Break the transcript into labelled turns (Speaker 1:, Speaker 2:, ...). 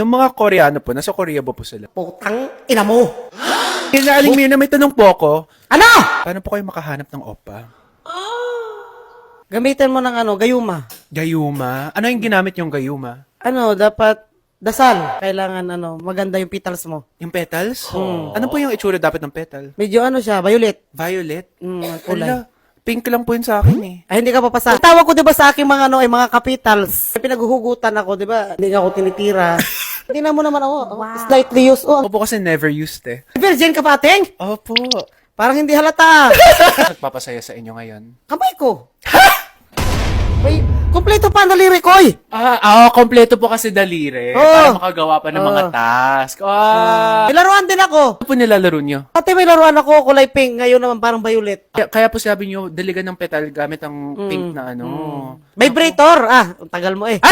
Speaker 1: Yung mga Koreano po, nasa Korea ba po sila?
Speaker 2: Putang ina mo.
Speaker 1: Aling Mirna, may tanong po ako.
Speaker 2: Ano?
Speaker 1: Paano po kayo makahanap ng oppa?
Speaker 2: Gamitan mo ng gayuma.
Speaker 1: Gayuma? Ano yung ginamit yung gayuma?
Speaker 2: Dapat dasal. Kailangan maganda yung petals mo.
Speaker 1: Yung petals? Ano po yung itsura dapat ng petal?
Speaker 2: Medyo siya, violet.
Speaker 1: Violet?
Speaker 2: Kulay.
Speaker 1: Ala, pink lang po yun sa akin eh.
Speaker 2: Ay, hindi ka papasa. Ang tawag ko 'di ba sa aking mga ay mga capitals. Pinaghuhugutan ako, 'di ba? Hindi ako tinitira. Tingnan mo naman ako. Slightly used.
Speaker 1: Ako po kasi never used eh.
Speaker 2: Virgin ka pa, Teng?
Speaker 1: Opo.
Speaker 2: Parang hindi halata.
Speaker 1: Nagpapasaya sa inyo ngayon.
Speaker 2: Kamay ko. May kumpleto pa ang daliri ko, eh.
Speaker 1: Kompleto po kasi daliri.
Speaker 2: Oo.
Speaker 1: Para makagawa pa ng mga task.
Speaker 2: May laruan din ako.
Speaker 1: Ano po nilalaro nyo?
Speaker 2: Dati may laruan ako, kulay pink. Ngayon naman parang violet.
Speaker 1: Kaya po sabi nyo, daligan ng petal gamit ang pink na ano.
Speaker 2: Vibrator. Ang tagal mo eh.